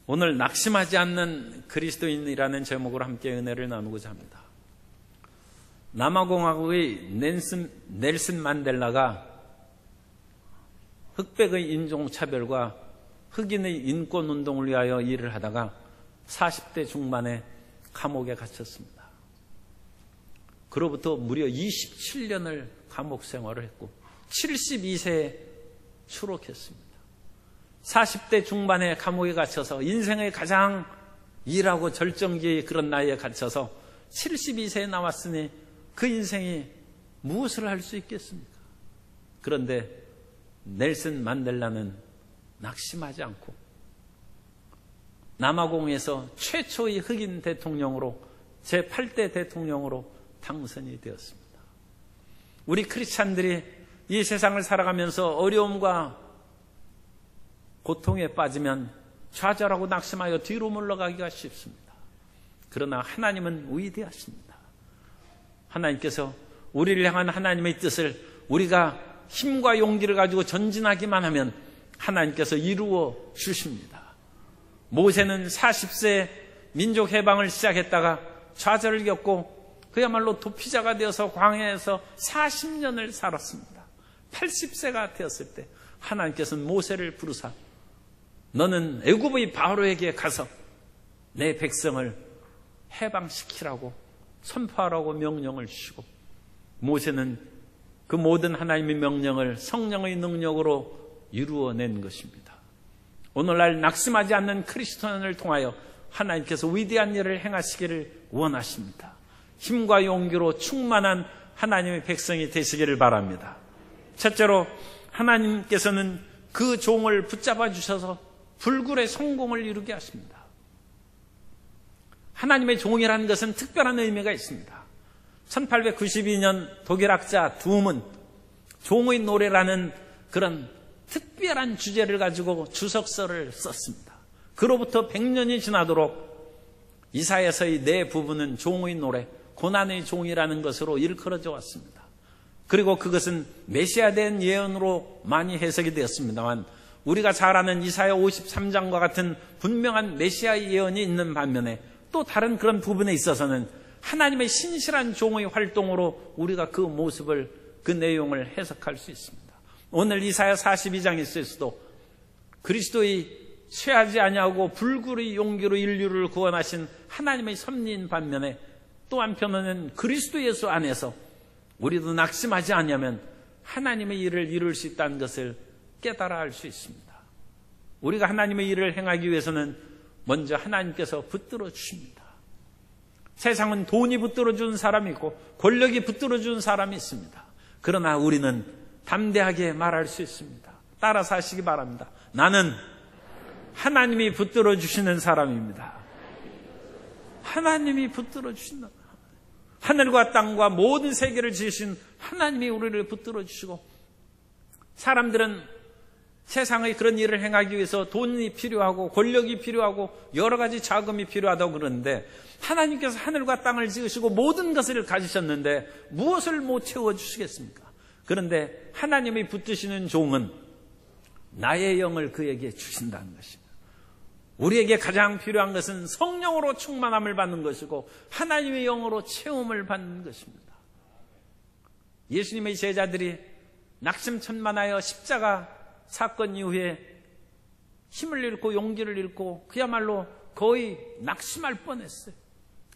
오늘 낙심하지 않는 그리스도인이라는 제목으로 함께 은혜를 나누고자 합니다. 남아공화국의 넬슨 만델라가 흑백의 인종차별과 흑인의 인권운동을 위하여 일을 하다가 40대 중반에 감옥에 갇혔습니다. 그로부터 무려 27년을 감옥 생활을 했고 72세에 추록했습니다. 40대 중반에 감옥에 갇혀서 인생의 가장 일하고 절정기의 그런 나이에 갇혀서 72세에 나왔으니 그 인생이 무엇을 할 수 있겠습니까? 그런데 넬슨 만델라는 낙심하지 않고 남아공에서 최초의 흑인 대통령으로 제8대 대통령으로 당선이 되었습니다. 우리 크리스찬들이 이 세상을 살아가면서 어려움과 고통에 빠지면 좌절하고 낙심하여 뒤로 물러가기가 쉽습니다. 그러나 하나님은 위대하십니다. 하나님께서 우리를 향한 하나님의 뜻을 우리가 힘과 용기를 가지고 전진하기만 하면 하나님께서 이루어 주십니다. 모세는 40세 민족 해방을 시작했다가 좌절을 겪고 그야말로 도피자가 되어서 광야에서 40년을 살았습니다. 80세가 되었을 때 하나님께서는 모세를 부르사 너는 애굽의 바로에게 가서 내 백성을 해방시키라고 선포하라고 명령을 주시고 모세는 그 모든 하나님의 명령을 성령의 능력으로 이루어낸 것입니다. 오늘날 낙심하지 않는 그리스도인을 통하여 하나님께서 위대한 일을 행하시기를 원하십니다. 힘과 용기로 충만한 하나님의 백성이 되시기를 바랍니다. 첫째로 하나님께서는 그 종을 붙잡아 주셔서 불굴의 성공을 이루게 하십니다. 하나님의 종이라는 것은 특별한 의미가 있습니다. 1892년 독일학자 둠은 종의 노래라는 그런 특별한 주제를 가지고 주석서를 썼습니다. 그로부터 100년이 지나도록 이사야서의 네 부분은 종의 노래, 고난의 종이라는 것으로 일컬어져 왔습니다. 그리고 그것은 메시아에 대한 예언으로 많이 해석이 되었습니다만 우리가 잘 아는 이사야 53장과 같은 분명한 메시아의 예언이 있는 반면에 또 다른 그런 부분에 있어서는 하나님의 신실한 종의 활동으로 우리가 그 모습을, 그 내용을 해석할 수 있습니다. 오늘 이사야 42장에서도 그리스도의 쇠하지 아니하고 불굴의 용기로 인류를 구원하신 하나님의 섭리인 반면에 또 한편으로는 그리스도 예수 안에서 우리도 낙심하지 않으면 하나님의 일을 이룰 수 있다는 것을 깨달아 알 수 있습니다. 우리가 하나님의 일을 행하기 위해서는 먼저 하나님께서 붙들어 주십니다. 세상은 돈이 붙들어 준 사람이 있고 권력이 붙들어 준 사람이 있습니다. 그러나 우리는 담대하게 말할 수 있습니다. 따라서 하시기 바랍니다. 나는 하나님이 붙들어 주시는 사람입니다. 하나님이 붙들어 주신다. 하늘과 땅과 모든 세계를 지으신 하나님이 우리를 붙들어 주시고 사람들은 세상의 그런 일을 행하기 위해서 돈이 필요하고 권력이 필요하고 여러 가지 자금이 필요하다고 그러는데 하나님께서 하늘과 땅을 지으시고 모든 것을 가지셨는데 무엇을 못 채워주시겠습니까? 그런데 하나님이 붙드시는 종은 나의 영을 그에게 주신다는 것입니다. 우리에게 가장 필요한 것은 성령으로 충만함을 받는 것이고 하나님의 영으로 채움을 받는 것입니다. 예수님의 제자들이 낙심천만하여 십자가 사건 이후에 힘을 잃고 용기를 잃고 그야말로 거의 낙심할 뻔했어요.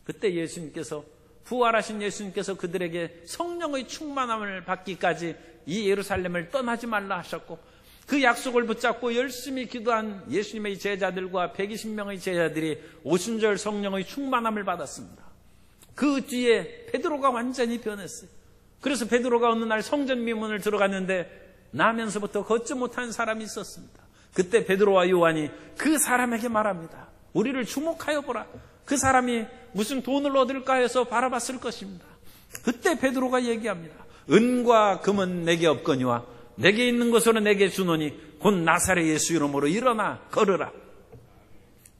그때 예수님께서 부활하신 예수님께서 그들에게 성령의 충만함을 받기까지 이 예루살렘을 떠나지 말라 하셨고 그 약속을 붙잡고 열심히 기도한 예수님의 제자들과 120명의 제자들이 오순절 성령의 충만함을 받았습니다. 그 뒤에 베드로가 완전히 변했어요. 그래서 베드로가 어느 날 성전 미문을 들어갔는데 나면서부터 걷지 못한 사람이 있었습니다. 그때 베드로와 요한이 그 사람에게 말합니다. 우리를 주목하여 보라. 그 사람이 무슨 돈을 얻을까 해서 바라봤을 것입니다. 그때 베드로가 얘기합니다. 은과 금은 내게 없거니와 내게 있는 것으로 내게 주노니 곧 나사렛 예수 이름으로 일어나 걸으라.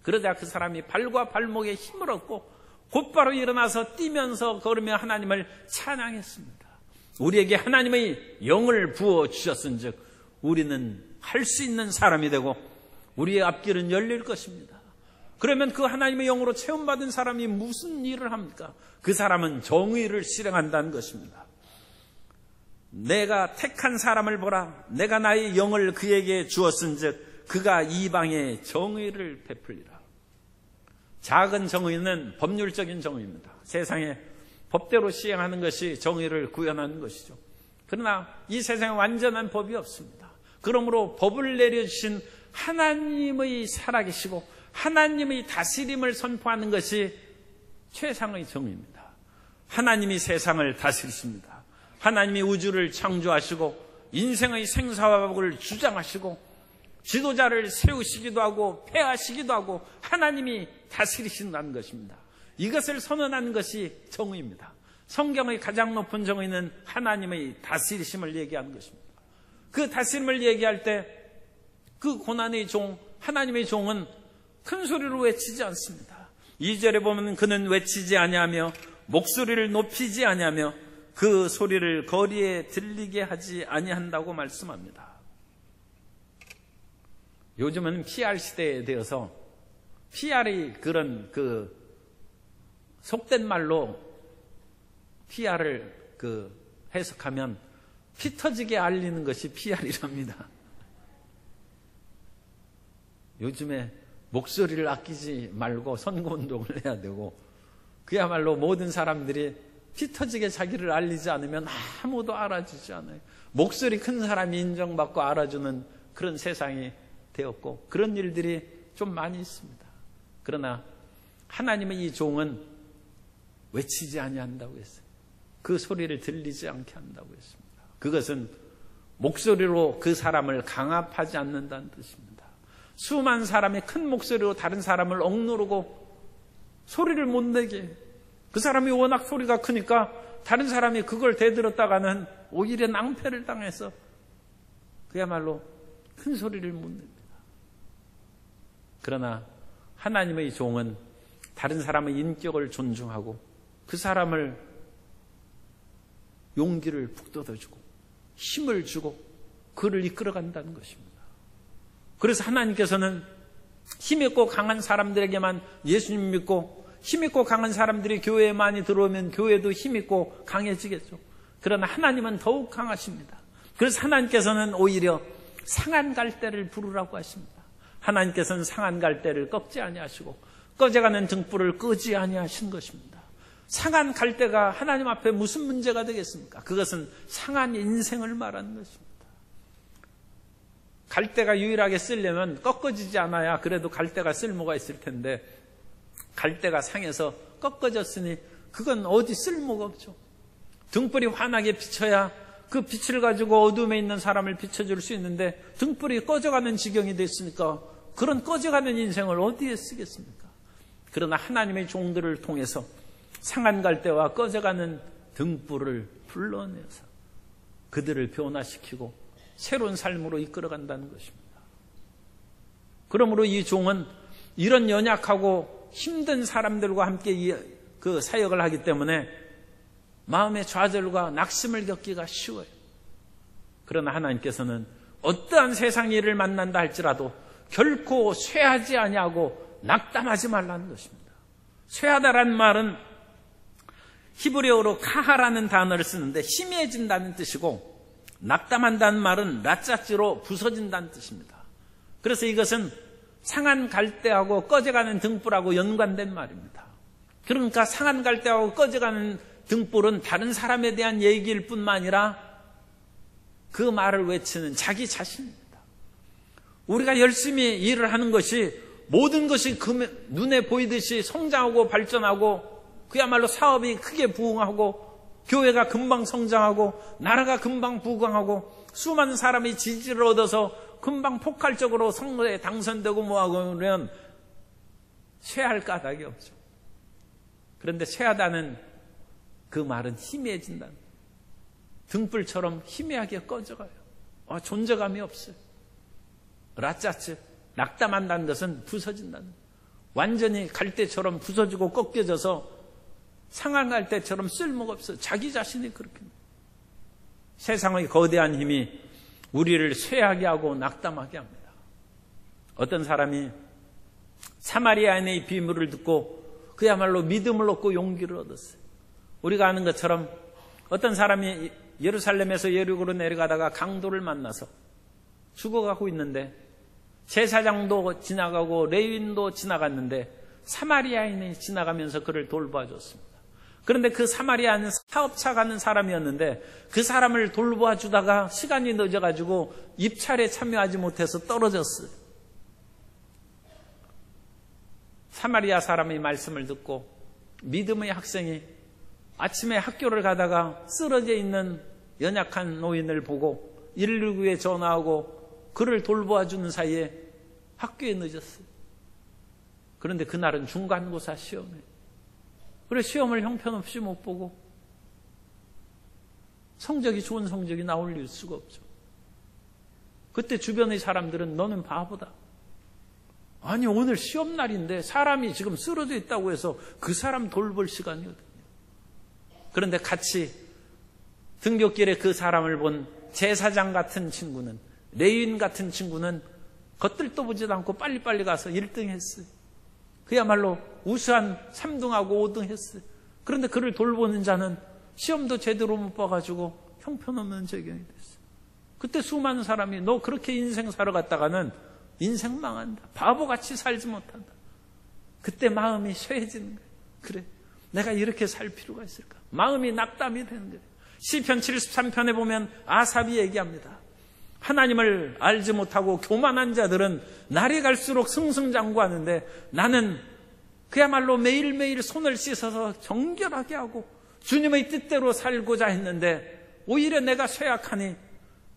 그러자 그 사람이 발과 발목에 힘을 얻고 곧바로 일어나서 뛰면서 걸으며 하나님을 찬양했습니다. 우리에게 하나님의 영을 부어주셨은즉 우리는 할 수 있는 사람이 되고 우리의 앞길은 열릴 것입니다. 그러면 그 하나님의 영으로 체험받은 사람이 무슨 일을 합니까? 그 사람은 정의를 실행한다는 것입니다. 내가 택한 사람을 보라. 내가 나의 영을 그에게 주었은즉 그가 이방에 정의를 베풀리라. 작은 정의는 법률적인 정의입니다. 세상에 법대로 시행하는 것이 정의를 구현하는 것이죠. 그러나 이 세상에 완전한 법이 없습니다. 그러므로 법을 내려주신 하나님의 살아계시고 하나님의 다스림을 선포하는 것이 최상의 정의입니다. 하나님이 세상을 다스리십니다. 하나님이 우주를 창조하시고 인생의 생사화복을 주장하시고 지도자를 세우시기도 하고 폐하시기도 하고 하나님이 다스리신다는 것입니다. 이것을 선언하는 것이 정의입니다. 성경의 가장 높은 정의는 하나님의 다스리심을 얘기하는 것입니다. 그 다스림을 얘기할 때 그 고난의 종, 하나님의 종은 큰 소리로 외치지 않습니다. 2절에 보면 그는 외치지 아니하며 목소리를 높이지 아니하며 그 소리를 거리에 들리게 하지 아니한다고 말씀합니다. 요즘은 PR 시대에 되어서 PR이 그런 속된 말로 PR을 해석하면 피 터지게 알리는 것이 PR이랍니다. 요즘에 목소리를 아끼지 말고 선거운동을 해야 되고 그야말로 모든 사람들이 피 터지게 자기를 알리지 않으면 아무도 알아주지 않아요. 목소리 큰 사람이 인정받고 알아주는 그런 세상이 되었고 그런 일들이 좀 많이 있습니다. 그러나 하나님의 이 종은 외치지 아니한다고 했어요. 그 소리를 들리지 않게 한다고 했습니다. 그것은 목소리로 그 사람을 강압하지 않는다는 뜻입니다. 수많은 사람이 큰 목소리로 다른 사람을 억누르고 소리를 못 내게 그 사람이 워낙 소리가 크니까 다른 사람이 그걸 대들었다가는 오히려 낭패를 당해서 그야말로 큰 소리를 못 냅니다. 그러나 하나님의 종은 다른 사람의 인격을 존중하고 그 사람을 용기를 북돋아주고 힘을 주고 그를 이끌어간다는 것입니다. 그래서 하나님께서는 힘있고 강한 사람들에게만 예수님 믿고 힘있고 강한 사람들이 교회에 많이 들어오면 교회도 힘있고 강해지겠죠. 그러나 하나님은 더욱 강하십니다. 그래서 하나님께서는 오히려 상한 갈대를 부르라고 하십니다. 하나님께서는 상한 갈대를 꺾지 아니하시고 꺼져가는 등불을 끄지 아니하신 것입니다. 상한 갈대가 하나님 앞에 무슨 문제가 되겠습니까? 그것은 상한 인생을 말하는 것입니다. 갈대가 유일하게 쓰려면 꺾어지지 않아야 그래도 갈대가 쓸모가 있을 텐데 갈대가 상해서 꺾어졌으니 그건 어디 쓸모가 없죠. 등불이 환하게 비쳐야 그 빛을 가지고 어둠에 있는 사람을 비춰줄 수 있는데 등불이 꺼져가는 지경이 됐으니까 그런 꺼져가는 인생을 어디에 쓰겠습니까? 그러나 하나님의 종들을 통해서 상한 갈대와 꺼져가는 등불을 불러내서 그들을 변화시키고 새로운 삶으로 이끌어간다는 것입니다. 그러므로 이 종은 이런 연약하고 힘든 사람들과 함께 그 사역을 하기 때문에 마음의 좌절과 낙심을 겪기가 쉬워요. 그러나 하나님께서는 어떠한 세상 일을 만난다 할지라도 결코 쇠하지 아니하고 낙담하지 말라는 것입니다. 쇠하다라는 말은 히브리어로 카하라는 단어를 쓰는데 희미해진다는 뜻이고 낙담한다는 말은 라짜찌로 부서진다는 뜻입니다. 그래서 이것은 상한 갈대하고 꺼져가는 등불하고 연관된 말입니다. 그러니까 상한 갈대하고 꺼져가는 등불은 다른 사람에 대한 얘기일 뿐만 아니라 그 말을 외치는 자기 자신입니다. 우리가 열심히 일을 하는 것이 모든 것이 눈에 보이듯이 성장하고 발전하고 그야말로 사업이 크게 부흥하고 교회가 금방 성장하고 나라가 금방 부강하고 수많은 사람이 지지를 얻어서 금방 폭발적으로 선거에 당선되고 뭐하고 그러면 쇠할 까닭이 없죠. 그런데 쇠하다는 그 말은 희미해진다는 등불처럼 희미하게 꺼져가요. 존재감이 없어요. 라짜츠 낙담한다는 것은 부서진다는 완전히 갈대처럼 부서지고 꺾여져서 상한 갈대처럼 쓸모가 없어요. 자기 자신이 그렇게 세상의 거대한 힘이 우리를 쇠하게 하고 낙담하게 합니다. 어떤 사람이 사마리아인의 비밀을 듣고 그야말로 믿음을 얻고 용기를 얻었어요. 우리가 아는 것처럼 어떤 사람이 예루살렘에서 예루고로 내려가다가 강도를 만나서 죽어가고 있는데 제사장도 지나가고 레위인도 지나갔는데 사마리아인이 지나가면서 그를 돌봐줬습니다. 그런데 그 사마리아는 사업차 가는 사람이었는데 그 사람을 돌봐주다가 시간이 늦어가지고 입찰에 참여하지 못해서 떨어졌어요. 사마리아 사람의 말씀을 듣고 믿음의 학생이 아침에 학교를 가다가 쓰러져 있는 연약한 노인을 보고 119에 전화하고 그를 돌보아주는 사이에 학교에 늦었어요. 그런데 그날은 중간고사 시험이에요. 그래서 시험을 형편없이 못 보고 성적이 좋은 성적이 나올 수가 없죠. 그때 주변의 사람들은 너는 바보다. 아니 오늘 시험날인데 사람이 지금 쓰러져 있다고 해서 그 사람 돌볼 시간이거든요. 그런데 같이 등굣길에 그 사람을 본 제사장 같은 친구는, 레위인 같은 친구는 겉들도 보지도 않고 빨리빨리 가서 1등 했어요. 그야말로 우수한 3등하고 5등 했어요. 그런데 그를 돌보는 자는 시험도 제대로 못 봐가지고 형편없는 재경이 됐어요. 그때 수많은 사람이 너 그렇게 인생 살아 갔다가는 인생 망한다. 바보같이 살지 못한다. 그때 마음이 쇠해지는 거예요. 그래, 내가 이렇게 살 필요가 있을까? 마음이 낙담이 되는 거예요. 시편 73편에 보면 아삽이 얘기합니다. 하나님을 알지 못하고 교만한 자들은 날이 갈수록 승승장구하는데 나는 그야말로 매일매일 손을 씻어서 정결하게 하고 주님의 뜻대로 살고자 했는데 오히려 내가 쇠약하니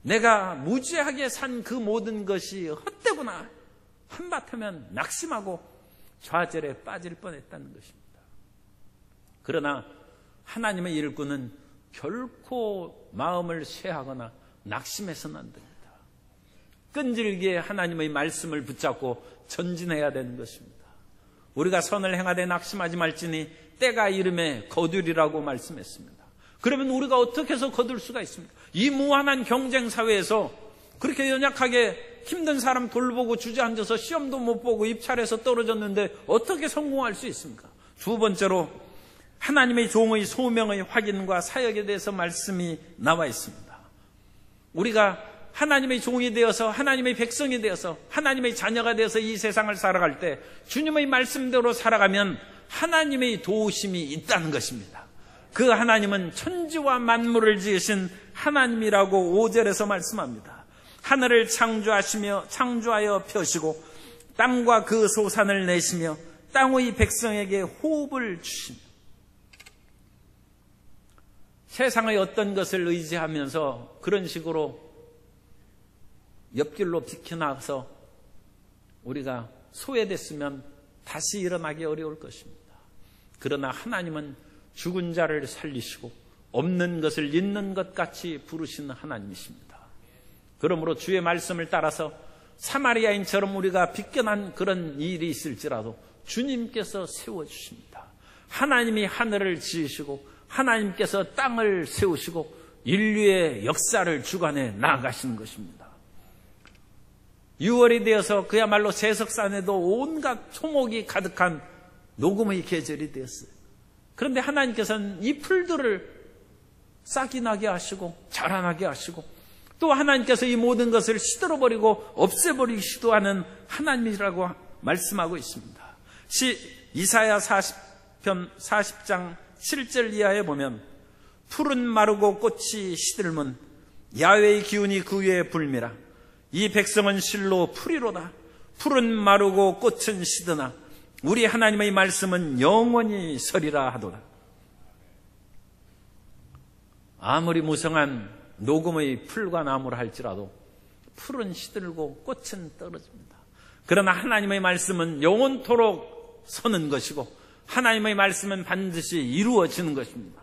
내가 무지하게 산 그 모든 것이 헛되구나. 한바탕면 낙심하고 좌절에 빠질 뻔했다는 것입니다. 그러나 하나님의 일꾼은 결코 마음을 쇠하거나 낙심해서는 안 됩니다. 끈질기게 하나님의 말씀을 붙잡고 전진해야 되는 것입니다. 우리가 선을 행하되 낙심하지 말지니 때가 이름에 거두리라고 말씀했습니다. 그러면 우리가 어떻게 해서 거둘 수가 있습니까? 이 무한한 경쟁 사회에서 그렇게 연약하게 힘든 사람 돌보고 주저앉아서 시험도 못 보고 입찰해서 떨어졌는데 어떻게 성공할 수 있습니까? 두 번째로 하나님의 종의 소명의 확인과 사역에 대해서 말씀이 나와 있습니다. 우리가 하나님의 종이 되어서 하나님의 백성이 되어서 하나님의 자녀가 되어서 이 세상을 살아갈 때 주님의 말씀대로 살아가면 하나님의 도우심이 있다는 것입니다. 그 하나님은 천지와 만물을 지으신 하나님이라고 5절에서 말씀합니다. 하늘을 창조하여 펴시고 땅과 그 소산을 내시며 땅의 백성에게 호흡을 주시며 세상의 어떤 것을 의지하면서 그런 식으로 옆길로 비켜나가서 우리가 소외됐으면 다시 일어나기 어려울 것입니다. 그러나 하나님은 죽은 자를 살리시고 없는 것을 있는 것 같이 부르시는 하나님이십니다. 그러므로 주의 말씀을 따라서 사마리아인처럼 우리가 비껴난 그런 일이 있을지라도 주님께서 세워주십니다. 하나님이 하늘을 지으시고 하나님께서 땅을 세우시고 인류의 역사를 주관해 나아가시는 것입니다. 6월이 되어서 그야말로 세석산에도 온갖 초목이 가득한 녹음의 계절이 되었어요. 그런데 하나님께서는 이 풀들을 싹이 나게 하시고 자라나게 하시고 또 하나님께서 이 모든 것을 시들어버리고 없애버리기도 하는 하나님이라고 말씀하고 있습니다. 이사야 40장 7절 이하에 보면 풀은 마르고 꽃이 시들면 야훼의 기운이 그 위에 불미라. 이 백성은 실로 풀이로다. 풀은 마르고 꽃은 시드나 우리 하나님의 말씀은 영원히 서리라 하도다. 아무리 무성한 녹음의 풀과 나무를 할지라도 풀은 시들고 꽃은 떨어집니다. 그러나 하나님의 말씀은 영원토록 서는 것이고 하나님의 말씀은 반드시 이루어지는 것입니다.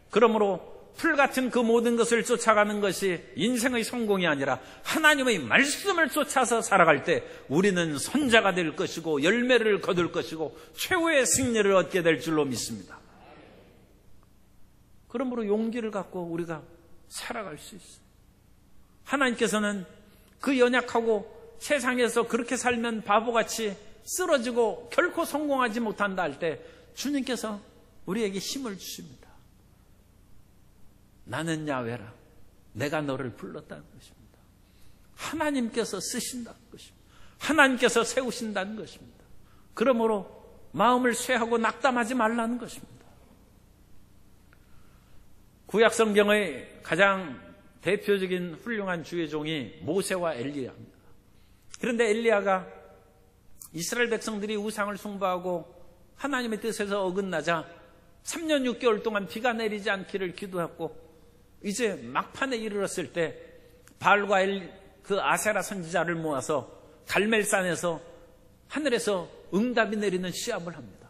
그러므로 풀 같은 그 모든 것을 쫓아가는 것이 인생의 성공이 아니라 하나님의 말씀을 쫓아서 살아갈 때 우리는 선자가 될 것이고 열매를 거둘 것이고 최후의 승리를 얻게 될 줄로 믿습니다. 그러므로 용기를 갖고 우리가 살아갈 수 있어요. 하나님께서는 그 연약하고 세상에서 그렇게 살면 바보같이 쓰러지고 결코 성공하지 못한다 할 때 주님께서 우리에게 힘을 주십니다. 나는 야훼라. 내가 너를 불렀다는 것입니다. 하나님께서 쓰신다는 것입니다. 하나님께서 세우신다는 것입니다. 그러므로 마음을 쇠하고 낙담하지 말라는 것입니다. 구약 성경의 가장 대표적인 훌륭한 주의 종이 모세와 엘리야입니다. 그런데 엘리야가 이스라엘 백성들이 우상을 숭배하고 하나님의 뜻에서 어긋나자 3년 6개월 동안 비가 내리지 않기를 기도했고 이제 막판에 이르렀을 때 바알과 그 아세라 선지자를 모아서 갈멜산에서 하늘에서 응답이 내리는 시합을 합니다.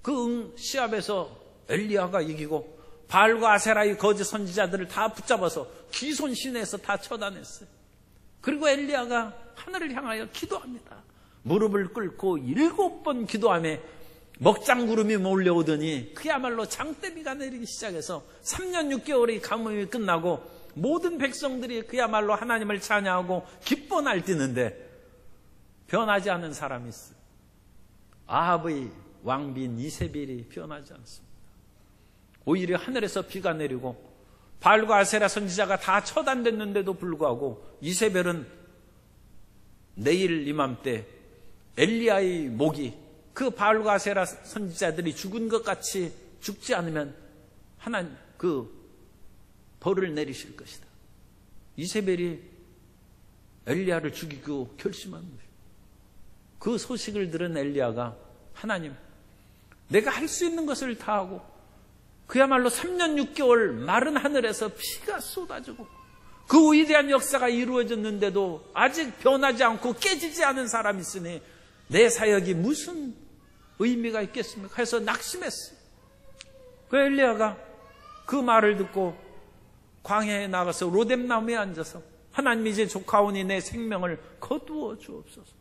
그 시합에서 엘리야가 이기고 바알과 아세라의 거짓 선지자들을 다 붙잡아서 기손 시내에서 다 처단했어요. 그리고 엘리야가 하늘을 향하여 기도합니다. 무릎을 꿇고 7번 기도하며 먹장구름이 몰려오더니 그야말로 장대비가 내리기 시작해서 3년 6개월의 가뭄이 끝나고 모든 백성들이 그야말로 하나님을 찬양하고 기뻐 날뛰는데 변하지 않은 사람이 있어요. 아합의 왕비인 이세벨이 변하지 않습니다. 오히려 하늘에서 비가 내리고 바알과 아세라 선지자가 다 처단됐는데도 불구하고 이세벨은 내일 이맘때 엘리야의 목이 그 바알과 아세라 선지자들이 죽은 것 같이 죽지 않으면 하나님 그 벌을 내리실 것이다. 이세벨이 엘리야를 죽이고 결심한 것입니다. 그 소식을 들은 엘리야가 하나님, 내가 할 수 있는 것을 다 하고 그야말로 3년 6개월 마른 하늘에서 피가 쏟아지고 그 위대한 역사가 이루어졌는데도 아직 변하지 않고 깨지지 않은 사람이 있으니 내 사역이 무슨 의미가 있겠습니까? 해서 낙심했어요. 그 엘리야가 그 말을 듣고 광야에 나가서 로뎀나무에 앉아서 하나님 이제 조카오니 내 생명을 거두어 주옵소서.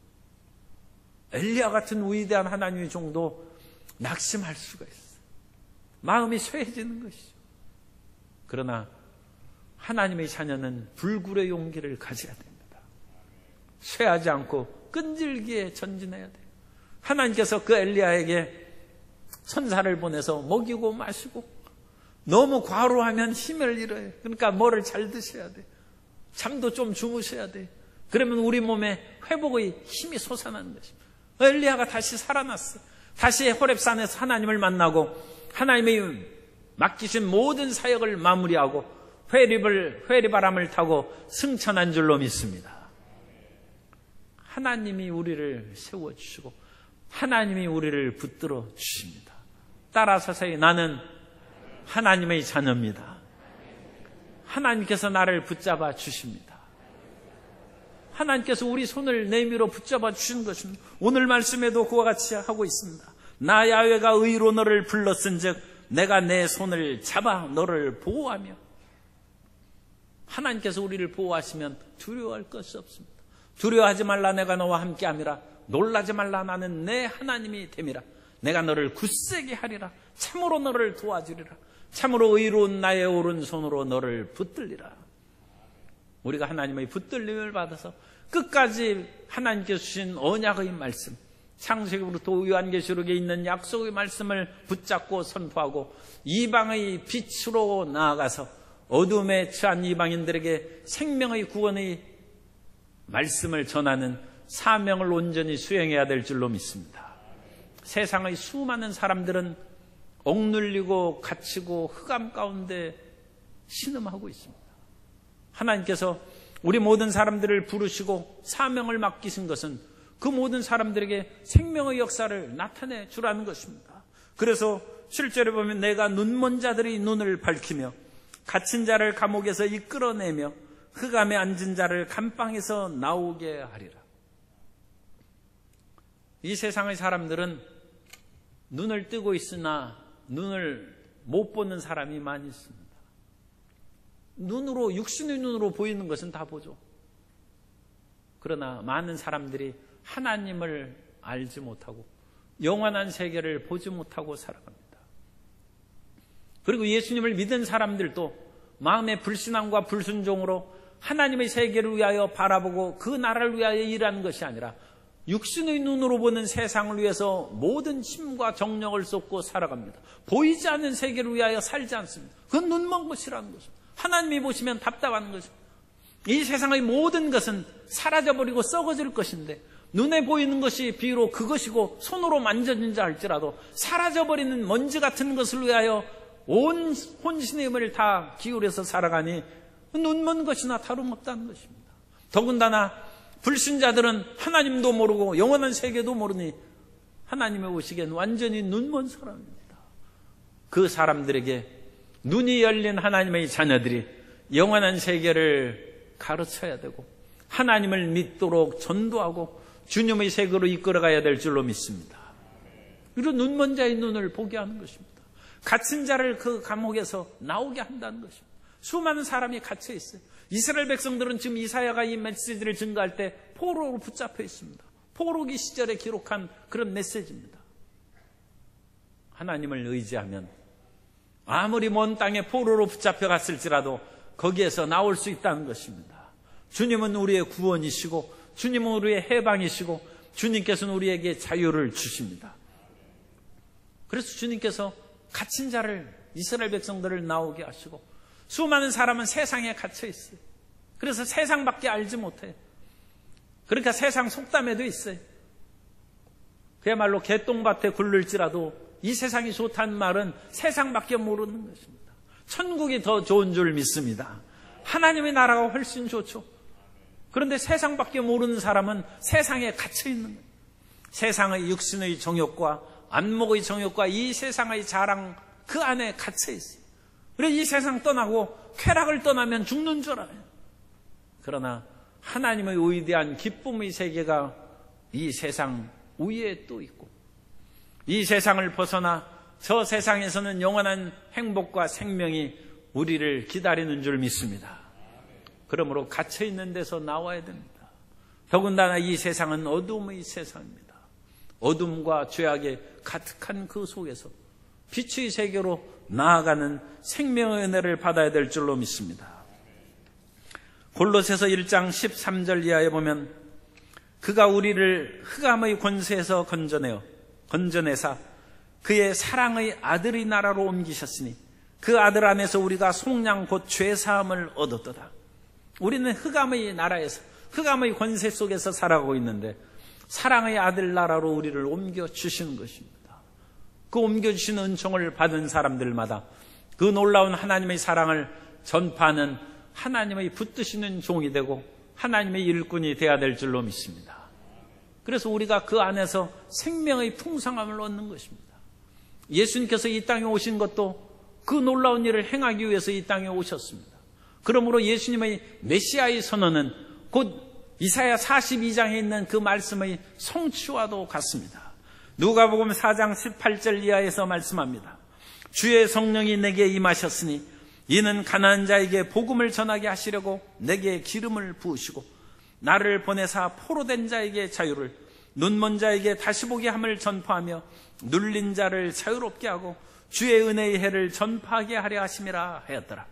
엘리야 같은 위대한 하나님의 종도 낙심할 수가 있어요. 마음이 쇠해지는 것이죠. 그러나 하나님의 자녀는 불굴의 용기를 가져야 됩니다. 쇠하지 않고 끈질기게 전진해야 돼요. 하나님께서 그 엘리야에게 천사를 보내서 먹이고 마시고 너무 과로하면 힘을 잃어요. 그러니까 뭐를 잘 드셔야 돼요. 잠도 좀 주무셔야 돼요. 그러면 우리 몸에 회복의 힘이 솟아나는 것입니다. 엘리야가 다시 살아났어요. 다시 호렙산에서 하나님을 만나고 하나님의 맡기신 모든 사역을 마무리하고 회리바람을 타고 승천한 줄로 믿습니다. 하나님이 우리를 세워주시고 하나님이 우리를 붙들어 주십니다. 따라서세요. 나는 하나님의 자녀입니다. 하나님께서 나를 붙잡아 주십니다. 하나님께서 우리 손을 내밀어 붙잡아 주신 것입니다. 오늘 말씀에도 그와 같이 하고 있습니다. 나 야훼가 의로 너를 불렀은즉 내가 내 손을 잡아 너를 보호하며. 하나님께서 우리를 보호하시면 두려워할 것이 없습니다. 두려워하지 말라, 내가 너와 함께함이라. 놀라지 말라, 나는 내 하나님이 됨이라. 내가 너를 굳세게 하리라. 참으로 너를 도와주리라. 참으로 의로운 나의 오른손으로 너를 붙들리라. 우리가 하나님의 붙들림을 받아서 끝까지 하나님께서 주신 언약의 말씀, 창세기부터 요한계시록에 있는 약속의 말씀을 붙잡고 선포하고 이방의 빛으로 나아가서 어둠에 처한 이방인들에게 생명의 구원의 말씀을 전하는 사명을 온전히 수행해야 될 줄로 믿습니다. 세상의 수많은 사람들은 억눌리고 갇히고 흑암 가운데 신음하고 있습니다. 하나님께서 우리 모든 사람들을 부르시고 사명을 맡기신 것은 그 모든 사람들에게 생명의 역사를 나타내 주라는 것입니다. 그래서 7절에 보면 내가 눈먼 자들의 눈을 밝히며 갇힌 자를 감옥에서 이끌어내며 흑암에 앉은 자를 감방에서 나오게 하리라. 이 세상의 사람들은 눈을 뜨고 있으나 눈을 못 보는 사람이 많이 있습니다. 눈으로, 육신의 눈으로 보이는 것은 다 보죠. 그러나 많은 사람들이 하나님을 알지 못하고 영원한 세계를 보지 못하고 살아갑니다. 그리고 예수님을 믿은 사람들도 마음의 불신앙과 불순종으로 하나님의 세계를 위하여 바라보고 그 나라를 위하여 일하는 것이 아니라 육신의 눈으로 보는 세상을 위해서 모든 힘과 정력을 쏟고 살아갑니다. 보이지 않는 세계를 위하여 살지 않습니다. 그건 눈먼 것이라는 것입니다. 하나님이 보시면 답답한 것입니다. 이 세상의 모든 것은 사라져버리고 썩어질 것인데 눈에 보이는 것이 비록 그것이고 손으로 만져진자 할지라도 사라져버리는 먼지 같은 것을 위하여 온 혼신의 힘을 다 기울여서 살아가니 눈먼 것이나 다름없다는 것입니다. 더군다나 불신자들은 하나님도 모르고 영원한 세계도 모르니 하나님의 보시기엔 완전히 눈먼 사람입니다. 그 사람들에게 눈이 열린 하나님의 자녀들이 영원한 세계를 가르쳐야 되고 하나님을 믿도록 전도하고 주님의 세계로 이끌어가야 될 줄로 믿습니다. 그리고 눈먼 자의 눈을 보게 하는 것입니다. 갇힌 자를 그 감옥에서 나오게 한다는 것입니다. 수많은 사람이 갇혀 있어요. 이스라엘 백성들은 지금 이사야가 이 메시지를 증거할 때 포로로 붙잡혀 있습니다. 포로기 시절에 기록한 그런 메시지입니다. 하나님을 의지하면 아무리 먼 땅에 포로로 붙잡혀 갔을지라도 거기에서 나올 수 있다는 것입니다. 주님은 우리의 구원이시고 주님은 우리의 해방이시고 주님께서는 우리에게 자유를 주십니다. 그래서 주님께서 갇힌 자를 이스라엘 백성들을 나오게 하시고 수많은 사람은 세상에 갇혀 있어요. 그래서 세상밖에 알지 못해요. 그러니까 세상 속담에도 있어요. 그야말로 개똥밭에 굴릴지라도 이 세상이 좋다는 말은 세상밖에 모르는 것입니다. 천국이 더 좋은 줄 믿습니다. 하나님의 나라가 훨씬 좋죠. 그런데 세상밖에 모르는 사람은 세상에 갇혀 있는 거예요. 세상의 육신의 정욕과 안목의 정욕과 이 세상의 자랑 그 안에 갇혀 있어요. 그래서 이 세상 떠나고 쾌락을 떠나면 죽는 줄 알아요. 그러나 하나님의 위대한 기쁨의 세계가 이 세상 위에 또 있고 이 세상을 벗어나 저 세상에서는 영원한 행복과 생명이 우리를 기다리는 줄 믿습니다. 그러므로 갇혀있는 데서 나와야 됩니다. 더군다나 이 세상은 어둠의 세상입니다. 어둠과 죄악에 가득한 그 속에서 빛의 세계로 나아가는 생명의 은혜를 받아야 될 줄로 믿습니다. 골로새서 1장 13절 이하에 보면 그가 우리를 흑암의 권세에서 건져내사 그의 사랑의 아들의 나라로 옮기셨으니 그 아들 안에서 우리가 속량 곧 죄사함을 얻었도다. 우리는 흑암의 나라에서 흑암의 권세 속에서 살아가고 있는데 사랑의 아들 나라로 우리를 옮겨주시는 것입니다. 그 옮겨주시는 은총을 받은 사람들마다 그 놀라운 하나님의 사랑을 전파하는 하나님의 붙드시는 종이 되고 하나님의 일꾼이 되어야 될 줄로 믿습니다. 그래서 우리가 그 안에서 생명의 풍성함을 얻는 것입니다. 예수님께서 이 땅에 오신 것도 그 놀라운 일을 행하기 위해서 이 땅에 오셨습니다. 그러므로 예수님의 메시아의 선언은 곧 이사야 42장에 있는 그 말씀의 성취와도 같습니다. 누가복음 4장 18절 이하에서 말씀합니다. 주의 성령이 내게 임하셨으니 이는 가난한 자에게 복음을 전하게 하시려고 내게 기름을 부으시고 나를 보내사 포로된 자에게 자유를 눈먼 자에게 다시 보게 함을 전파하며 눌린 자를 자유롭게 하고 주의 은혜의 해를 전파하게 하려 하심이라 하였더라.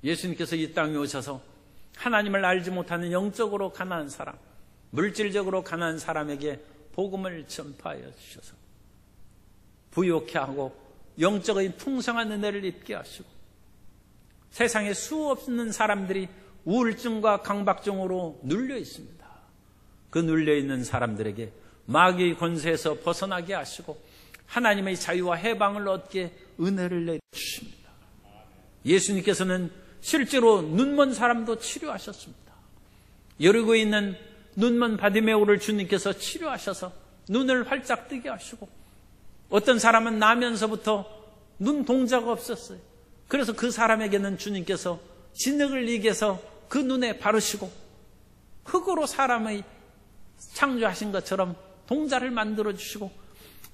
예수님께서 이 땅에 오셔서 하나님을 알지 못하는 영적으로 가난한 사람, 물질적으로 가난한 사람에게 복음을 전파하여 주셔서 부유케 하고 영적인 풍성한 은혜를 입게 하시고 세상에 수없는 사람들이 우울증과 강박증으로 눌려 있습니다. 그 눌려 있는 사람들에게 마귀의 권세에서 벗어나게 하시고 하나님의 자유와 해방을 얻게 은혜를 내주십니다. 예수님께서는 실제로 눈먼 사람도 치료하셨습니다. 여리고에 있는 눈먼 바디메오를 주님께서 치료하셔서 눈을 활짝 뜨게 하시고 어떤 사람은 나면서부터 눈 동자가 없었어요. 그래서 그 사람에게는 주님께서 진흙을 이겨서 그 눈에 바르시고 흙으로 사람의 창조하신 것처럼 동자를 만들어주시고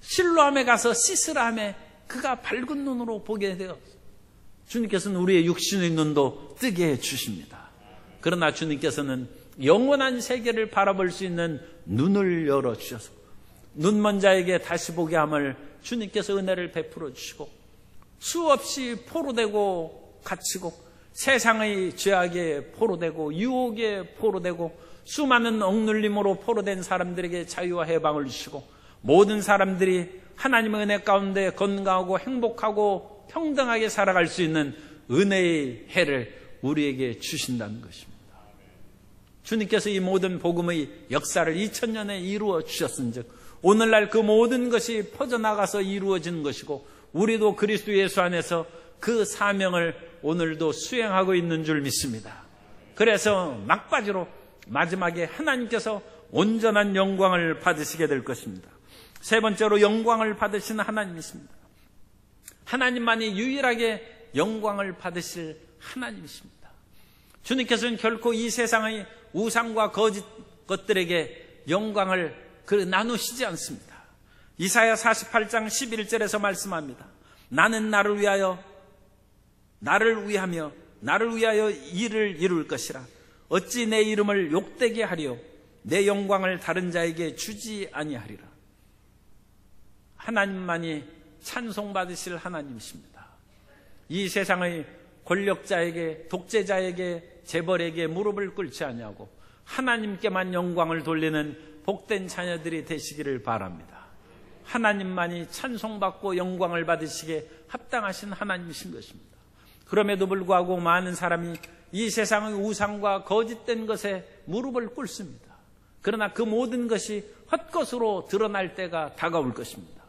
실로암에 가서 시스라함에 그가 밝은 눈으로 보게 되어 주님께서는 우리의 육신의 눈도 뜨게 해주십니다. 그러나 주님께서는 영원한 세계를 바라볼 수 있는 눈을 열어주셔서 눈먼 자에게 다시 보게 함을 주님께서 은혜를 베풀어 주시고 수없이 포로되고 갇히고 세상의 죄악에 포로되고 유혹에 포로되고 수많은 억눌림으로 포로된 사람들에게 자유와 해방을 주시고 모든 사람들이 하나님의 은혜 가운데 건강하고 행복하고 평등하게 살아갈 수 있는 은혜의 해를 우리에게 주신다는 것입니다. 주님께서 이 모든 복음의 역사를 2000년에 이루어 주셨은즉 오늘날 그 모든 것이 퍼져나가서 이루어지는 것이고 우리도 그리스도 예수 안에서 그 사명을 오늘도 수행하고 있는 줄 믿습니다. 그래서 막바지로 마지막에 하나님께서 온전한 영광을 받으시게 될 것입니다. 세 번째로 영광을 받으시는 하나님이십니다. 하나님만이 유일하게 영광을 받으실 하나님이십니다. 주님께서는 결코 이 세상의 우상과 거짓 것들에게 영광을 나누시지 않습니다. 이사야 48장 11절에서 말씀합니다. 나는 나를 위하여 일을 이룰 것이라. 어찌 내 이름을 욕되게 하리요 내 영광을 다른 자에게 주지 아니하리라. 하나님만이 찬송받으실 하나님이십니다. 이 세상의 권력자에게, 독재자에게, 재벌에게 무릎을 꿇지 아니하고 하나님께만 영광을 돌리는 복된 자녀들이 되시기를 바랍니다. 하나님만이 찬송받고 영광을 받으시기에 합당하신 하나님이신 것입니다. 그럼에도 불구하고 많은 사람이 이 세상의 우상과 거짓된 것에 무릎을 꿇습니다. 그러나 그 모든 것이 헛것으로 드러날 때가 다가올 것입니다.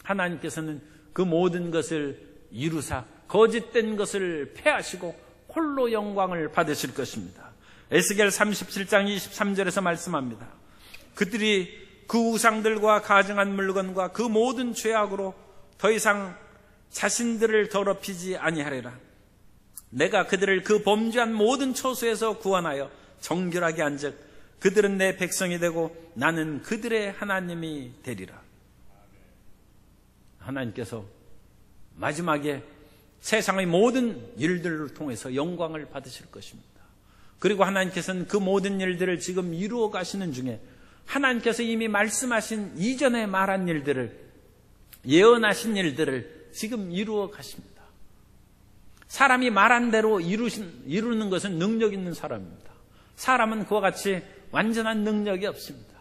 하나님께서는 그 모든 것을 이루사 거짓된 것을 폐하시고 홀로 영광을 받으실 것입니다. 에스겔 37장 23절에서 말씀합니다. 그들이 그 우상들과 가증한 물건과 그 모든 죄악으로 더 이상 자신들을 더럽히지 아니하리라. 내가 그들을 그 범죄한 모든 초소에서 구원하여 정결하게 한즉 그들은 내 백성이 되고 나는 그들의 하나님이 되리라. 하나님께서 마지막에 세상의 모든 일들을 통해서 영광을 받으실 것입니다. 그리고 하나님께서는 그 모든 일들을 지금 이루어 가시는 중에 하나님께서 이미 말씀하신 이전에 말한 일들을, 예언하신 일들을 지금 이루어 가십니다. 사람이 말한 대로 이루는 것은 능력 있는 사람입니다. 사람은 그와 같이 완전한 능력이 없습니다.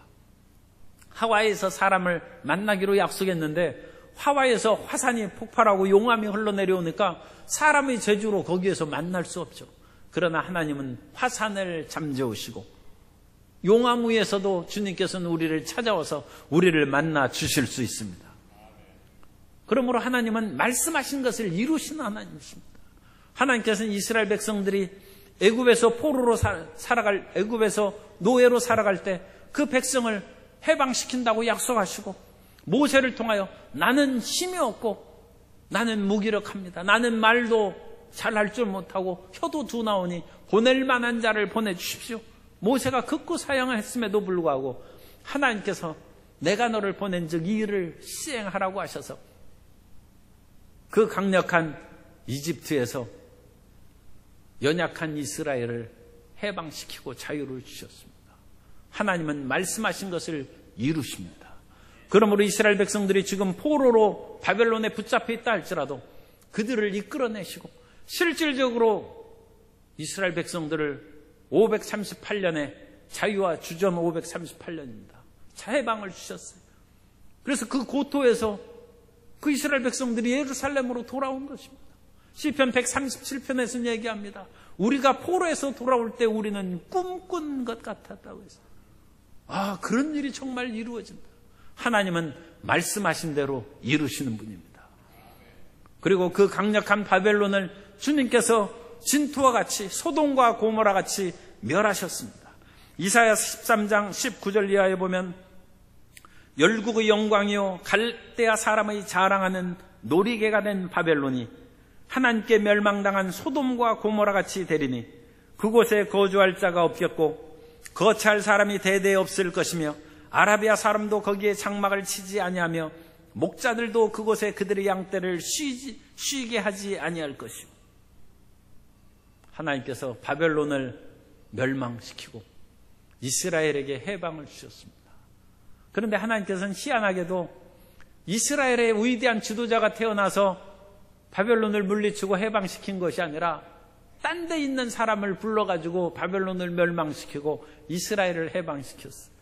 하와이에서 사람을 만나기로 약속했는데 하와이에서 화산이 폭발하고 용암이 흘러내려오니까 사람의 재주로 거기에서 만날 수 없죠. 그러나 하나님은 화산을 잠재우시고 용암 위에서도 주님께서는 우리를 찾아와서 우리를 만나 주실 수 있습니다. 그러므로 하나님은 말씀하신 것을 이루시는 하나님이십니다. 하나님께서는 이스라엘 백성들이 애굽에서 포로로 애굽에서 노예로 살아갈 때 그 백성을 해방시킨다고 약속하시고 모세를 통하여 나는 힘이 없고 나는 무기력합니다. 나는 말도 잘할 줄 못하고 혀도 둔하오니 보낼 만한 자를 보내주십시오. 모세가 극구 사양했음에도 불구하고 하나님께서 내가 너를 보낸 즉 이 일을 시행하라고 하셔서 그 강력한 이집트에서 연약한 이스라엘을 해방시키고 자유를 주셨습니다. 하나님은 말씀하신 것을 이루십니다. 그러므로 이스라엘 백성들이 지금 포로로 바벨론에 붙잡혀 있다 할지라도 그들을 이끌어내시고 실질적으로 이스라엘 백성들을 538년에 자유와 주전 538년입니다. 자해방을 주셨어요. 그래서 그 고토에서 그 이스라엘 백성들이 예루살렘으로 돌아온 것입니다. 시편 137편에서는 얘기합니다. 우리가 포로에서 돌아올 때 우리는 꿈꾼 것 같았다고 했어요. 아, 그런 일이 정말 이루어진다. 하나님은 말씀하신 대로 이루시는 분입니다. 그리고 그 강력한 바벨론을 주님께서 진토와 같이 소돔과 고모라 같이 멸하셨습니다. 이사야 13장 19절 이하에 보면 열국의 영광이요 갈대아 사람의 자랑하는 놀이개가 된 바벨론이 하나님께 멸망당한 소돔과 고모라 같이 되리니 그곳에 거주할 자가 없겠고 거처할 사람이 대대 없을 것이며 아라비아 사람도 거기에 장막을 치지 아니하며 목자들도 그곳에 그들의 양떼를 쉬게 하지 아니할 것이요. 하나님께서 바벨론을 멸망시키고 이스라엘에게 해방을 주셨습니다. 그런데 하나님께서는 희한하게도 이스라엘의 위대한 지도자가 태어나서 바벨론을 물리치고 해방시킨 것이 아니라 딴 데 있는 사람을 불러가지고 바벨론을 멸망시키고 이스라엘을 해방시켰어요.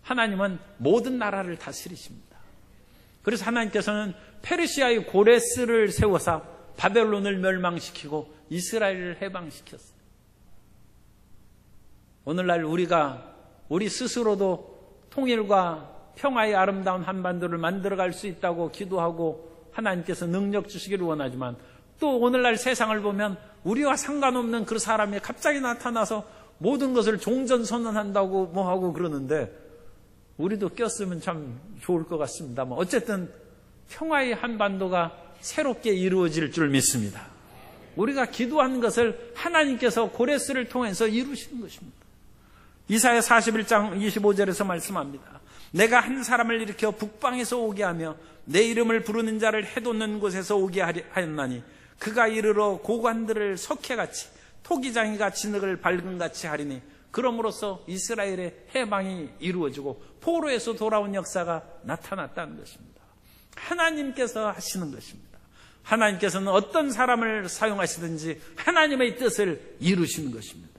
하나님은 모든 나라를 다스리십니다. 그래서 하나님께서는 페르시아의 고레스를 세워서 바벨론을 멸망시키고 이스라엘을 해방시켰어요. 오늘날 우리 스스로도 통일과 평화의 아름다운 한반도를 만들어갈 수 있다고 기도하고 하나님께서 능력 주시기를 원하지만, 또 오늘날 세상을 보면 우리와 상관없는 그 사람이 갑자기 나타나서 모든 것을 종전선언한다고 뭐하고 그러는데, 우리도 꼈으면 참 좋을 것 같습니다만, 어쨌든 평화의 한반도가 새롭게 이루어질 줄 믿습니다. 우리가 기도한 것을 하나님께서 고레스를 통해서 이루시는 것입니다. 이사야 41장 25절에서 말씀합니다. 내가 한 사람을 일으켜 북방에서 오게 하며 내 이름을 부르는 자를 해돋는 곳에서 오게 하였나니 그가 이르러 고관들을 석회같이 토기장이가 진흙을 밝음같이 하리니 그럼으로써 이스라엘의 해방이 이루어지고 포로에서 돌아온 역사가 나타났다는 것입니다. 하나님께서 하시는 것입니다. 하나님께서는 어떤 사람을 사용하시든지 하나님의 뜻을 이루시는 것입니다.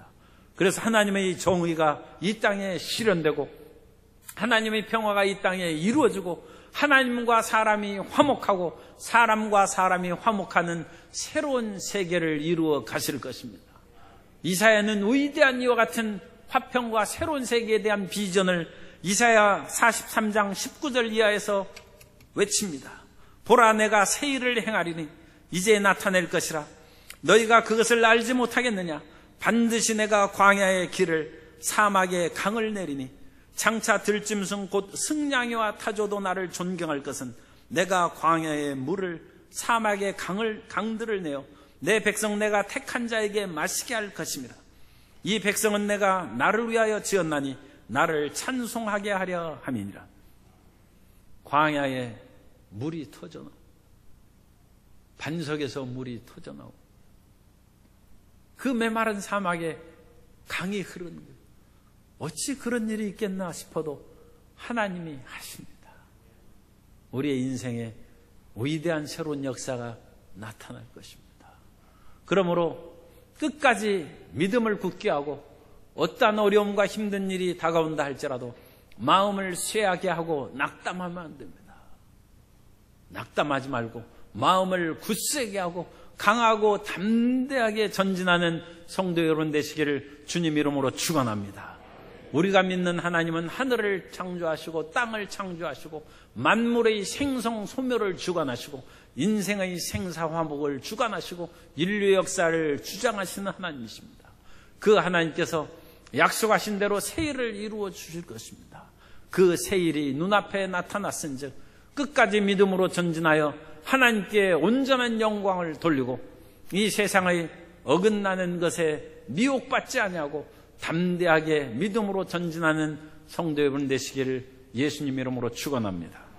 그래서 하나님의 정의가 이 땅에 실현되고 하나님의 평화가 이 땅에 이루어지고 하나님과 사람이 화목하고 사람과 사람이 화목하는 새로운 세계를 이루어 가실 것입니다. 이사야는 위대한 이와 같은 화평과 새로운 세계에 대한 비전을 이사야 43장 19절 이하에서 외칩니다. 보라, 내가 새 일을 행하리니 이제 나타낼 것이라. 너희가 그것을 알지 못하겠느냐? 반드시 내가 광야의 길을 사막의 강을 내리니 장차 들짐승 곧 승냥이와 타조도 나를 존경할 것은 내가 광야의 물을 사막의 강들을 내어 내 백성 내가 택한 자에게 마시게 할 것임이라. 이 백성은 내가 나를 위하여 지었나니 나를 찬송하게 하려 함이니라. 광야에 물이 터져나오고 반석에서 물이 터져나오고 그 메마른 사막에 강이 흐르는 거예요. 어찌 그런 일이 있겠나 싶어도 하나님이 하십니다. 우리의 인생에 위대한 새로운 역사가 나타날 것입니다. 그러므로 끝까지 믿음을 굳게 하고 어떠한 어려움과 힘든 일이 다가온다 할지라도 마음을 쇠하게 하고 낙담하면 안 됩니다. 낙담하지 말고 마음을 굳세게 하고 강하고 담대하게 전진하는 성도 여러분 되시기를 주님 이름으로 축원합니다. 우리가 믿는 하나님은 하늘을 창조하시고 땅을 창조하시고 만물의 생성 소멸을 주관하시고 인생의 생사화복을 주관하시고 인류의 역사를 주장하시는 하나님이십니다. 그 하나님께서 약속하신 대로 새 일을 이루어 주실 것입니다. 그 새 일이 눈앞에 나타났은즉 끝까지 믿음으로 전진하여 하나님께 온전한 영광을 돌리고 이 세상의 어긋나는 것에 미혹받지 아니하고 담대하게 믿음으로 전진하는 성도 여러분 되시기를 예수님 이름으로 축원합니다.